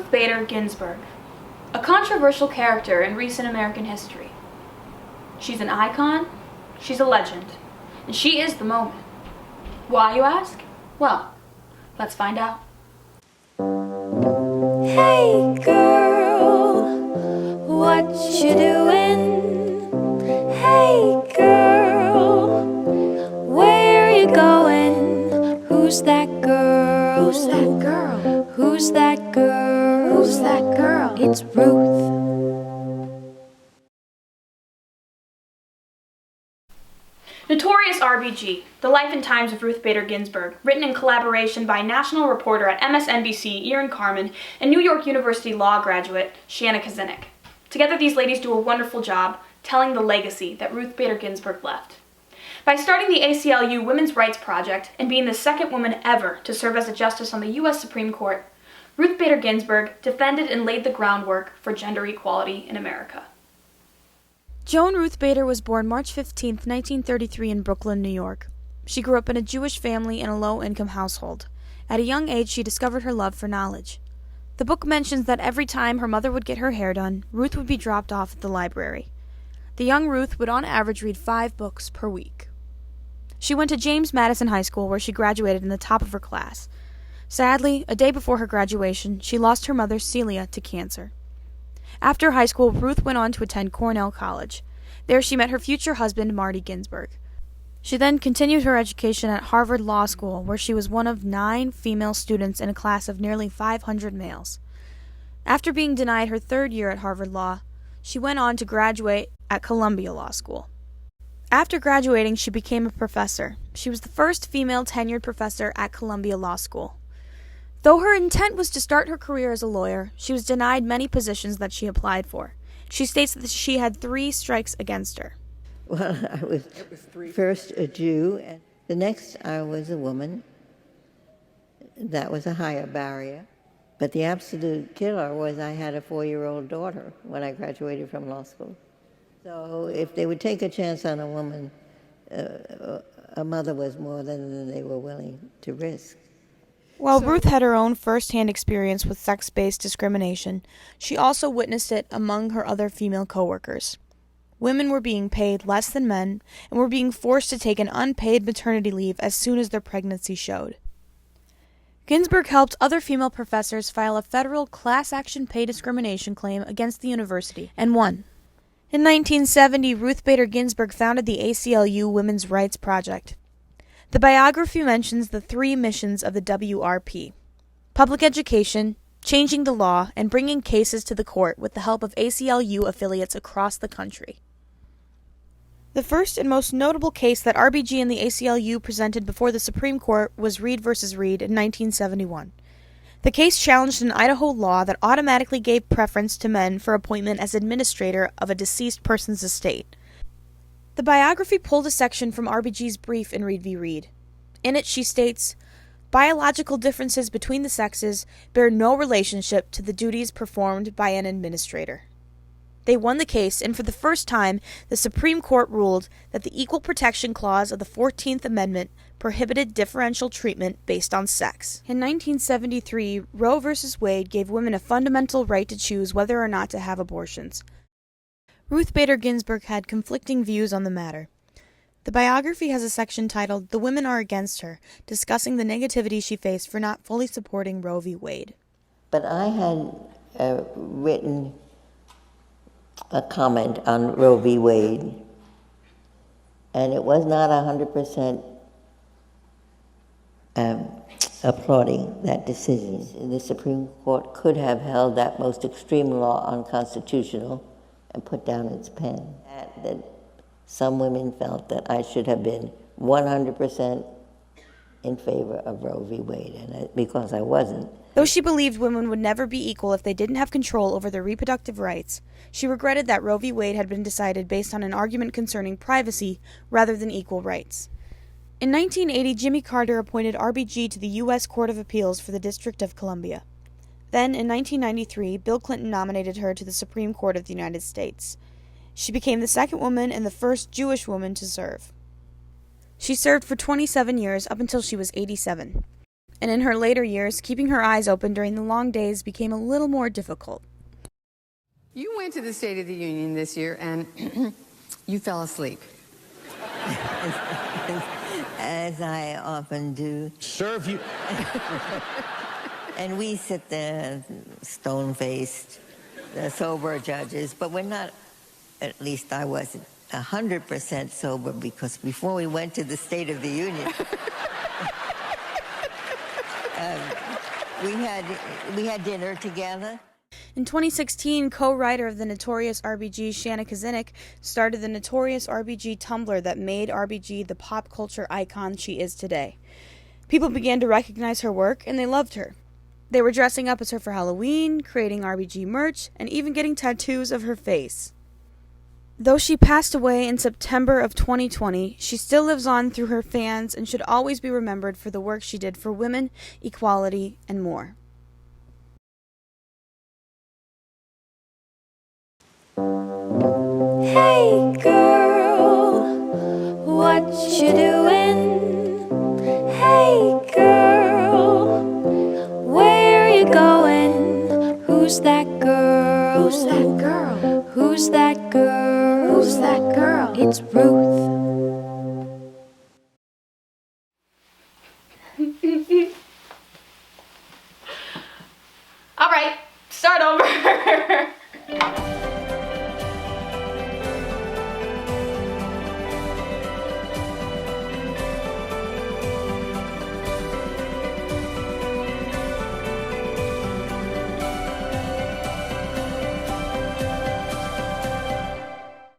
Ruth Bader Ginsburg, a controversial character in recent American history. She's an icon, she's a legend, and she is the moment. Why, you ask? Well, let's find out. Hey girl, what you doing? Hey girl, where you going? Who's that girl? Who's that girl? Who's that girl? Who's that girl? It's Ruth. Notorious RBG, The Life and Times of Ruth Bader Ginsburg, written in collaboration by national reporter at MSNBC, Erin Carmen, and New York University law graduate, Shanna Kazinik. Together, these ladies do a wonderful job telling the legacy that Ruth Bader Ginsburg left. By starting the ACLU Women's Rights Project and being the second woman ever to serve as a justice on the U.S. Supreme Court, Ruth Bader Ginsburg defended and laid the groundwork for gender equality in America. Joan Ruth Bader was born March 15, 1933 in Brooklyn, New York. She grew up in a Jewish family in a low-income household. At a young age, she discovered her love for knowledge. The book mentions that every time her mother would get her hair done, Ruth would be dropped off at the library. The young Ruth would on average read 5 books per week. She went to James Madison High School, where she graduated in the top of her class. Sadly, a day before her graduation, she lost her mother, Celia, to cancer. After high school, Ruth went on to attend Cornell College. There she met her future husband, Marty Ginsburg. She then continued her education at Harvard Law School, where she was one of 9 female students in a class of nearly 500 males. After being denied her 3rd year at Harvard Law, she went on to graduate at Columbia Law School. After graduating, she became a professor. She was the first female tenured professor at Columbia Law School. Though her intent was to start her career as a lawyer, she was denied many positions that she applied for. She states that she had 3 strikes against her. Well, I was first a Jew, and the next I was a woman. That was a higher barrier. But the absolute killer was I had a 4-year-old daughter when I graduated from law school. So if they would take a chance on a woman, a mother was more than they were willing to risk. While Ruth had her own first-hand experience with sex-based discrimination, she also witnessed it among her other female coworkers. Women were being paid less than men and were being forced to take an unpaid maternity leave as soon as their pregnancy showed. Ginsburg helped other female professors file a federal class-action pay discrimination claim against the university and won. In 1970, Ruth Bader Ginsburg founded the ACLU Women's Rights Project. The biography mentions the 3 missions of the WRP: public education, changing the law, and bringing cases to the court with the help of ACLU affiliates across the country. The first and most notable case that RBG and the ACLU presented before the Supreme Court was Reed v. Reed in 1971. The case challenged an Idaho law that automatically gave preference to men for appointment as administrator of a deceased person's estate. The biography pulled a section from RBG's brief in Reed v. Reed. In it, she states, "Biological differences between the sexes bear no relationship to the duties performed by an administrator." They won the case, and for the first time, the Supreme Court ruled that the Equal Protection Clause of the 14th Amendment prohibited differential treatment based on sex. In 1973, Roe v. Wade gave women a fundamental right to choose whether or not to have abortions. Ruth Bader Ginsburg had conflicting views on the matter. The biography has a section titled "The Women Are Against Her," discussing the negativity she faced for not fully supporting Roe v. Wade. But I had written a comment on Roe v. Wade, and it was not 100% applauding that decision. The Supreme Court could have held that most extreme law unconstitutional and put down its pen. That some women felt that I should have been 100% in favor of Roe v. Wade, and because I wasn't. Though she believed women would never be equal if they didn't have control over their reproductive rights, she regretted that Roe v. Wade had been decided based on an argument concerning privacy rather than equal rights. In 1980, Jimmy Carter appointed RBG to the U.S. Court of Appeals for the District of Columbia. Then, in 1993, Bill Clinton nominated her to the Supreme Court of the United States. She became the second woman and the first Jewish woman to serve. She served for 27 years, up until she was 87. And in her later years, keeping her eyes open during the long days became a little more difficult. You went to the State of the Union this year and you fell asleep. As I often do. Serve you. And we sit there stone-faced, sober judges, but we're not, at least I wasn't, 100% sober, because before we went to the State of the Union, we had dinner together. In 2016, co-writer of the Notorious RBG, Shanna Kazinik, started the Notorious RBG Tumblr that made RBG the pop culture icon she is today. People began to recognize her work, and they loved her. They were dressing up as her for Halloween, creating RBG merch, and even getting tattoos of her face. Though she passed away in September of 2020, she still lives on through her fans and should always be remembered for the work she did for women, equality, and more. Hey girl, what you doing? Hey girl, where you going? Who's that girl? Who's that girl? Who's that